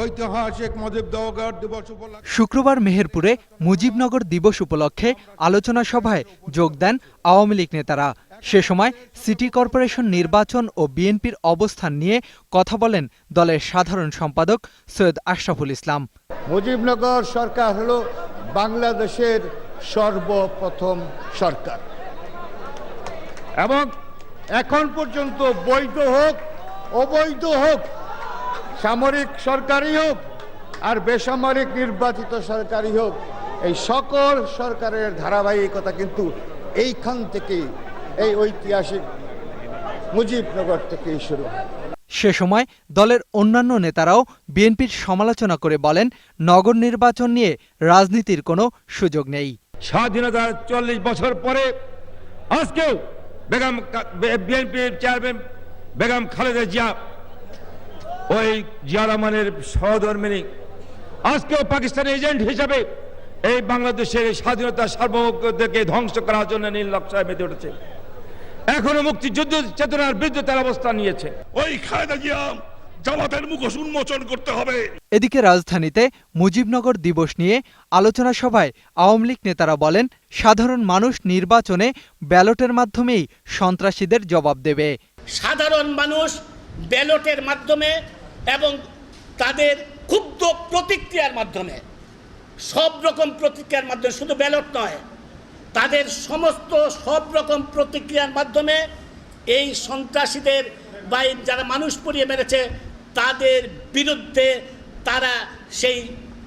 ঐতিহাসিক মুজিবনগর দিবস উপলক্ষে শুক্রবার মেহেরপুরে মুজিবনগর দিবস উপলক্ষে আলোচনা সভায় যোগ দেন আওয়ামী লীগ নেতারা। সে সময় সিটি কর্পোরেশন নির্বাচন ও বিএনপির অবস্থান নিয়ে কথা বলেন দলের সাধারণ সম্পাদক সৈয়দ আশরাফুল ইসলাম। মুজিবনগর সরকার হলো বাংলাদেশের সর্বপ্রথম সরকার এবং এখন পর্যন্ত বৈধ হোক অবৈধ হোক, সামরিক সরকারই হোক আর বেসামরিক নির্বাচিত সরকারই হোক, এই সকল সরকারের ধারাবাহিকতা কিন্তু এইখান থেকে, এই ঐতিহাসিক মুজিবনগর থেকেই শুরু হয়। সে সময় দলের অন্যান্য নেতারাও বিএনপির সমালোচনা করে বলেন, নগর নির্বাচন নিয়ে রাজনীতির কোনো সুযোগ নেই। স্বাধীনতার ৪০ বছর পরে আজকেও বিএনপির চেয়ারম্যান বেগম খালেদা জিয়া, ওই জিয়া রহমানের সহধর্মিনী, আজকেও পাকিস্তানি এজেন্ট হিসাবে এই বাংলাদেশের স্বাধীনতা সার্বভৌমত্বকে ধ্বংস করার জন্য নীল নকশায় মেতে উঠেছে। এখনো মুক্তিযুদ্ধ চেতনার বিরুদ্ধে তার অবস্থান নিয়েছে। ওই খালেদা জিয়া জামাতের মুখোশ উন্মোচন করতে হবে। এদিকে রাজধানীতে মুজিবনগর দিবস নিয়ে আলোচনা সভায় আওয়ামী লীগ নেতারা বলেন, সাধারণ মানুষ নির্বাচনে ব্যালটের মাধ্যমেই সন্ত্রাসীদের জবাব দেবে। সাধারণ মানুষ ব্যালটের মাধ্যমে এবং তাদের ক্ষুব্ধ প্রতিক্রিয়ার মাধ্যমে, সব রকম প্রতিক্রিয়ার মাধ্যমে, শুধু ব্যালট নয়, তাদের সমস্ত সব রকম প্রতিক্রিয়ার মাধ্যমে এই সন্ত্রাসীদের বা যারা মানুষ পুড়িয়ে মেরেছে তাদের বিরুদ্ধে তারা সেই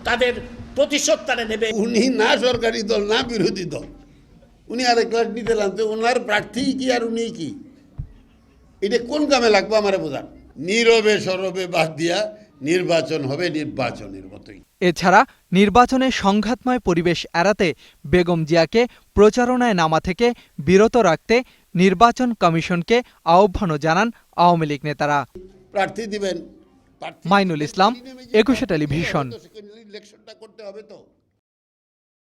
তাদের প্রতিশোধ তারা নেবে। উনি না সরকারি দল না বিরোধী দল, উনি আরেক ক্লাস নিতে লাগতে ওনার প্রার্থী কি আর উনি কি, এটা কোন কামে লাগবে আমার বোঝান। নীরবে সরবে বাদ দিয়া নির্বাচন হবে নির্বাচনের মতোই। এছাড়া নির্বাচনে সংঘাতময় পরিবেশ এড়াতে বেগম জিয়াকে প্রচারণায় নামা থেকে বিরত রাখতে নির্বাচন কমিশনকে আহ্বানও জানান আওয়ামী লীগ নেতারা। প্রার্থী দিবেন মাইনুল ইসলাম, ২১ টেলিভিশন। ইলেকশনটা করতে হবে তো।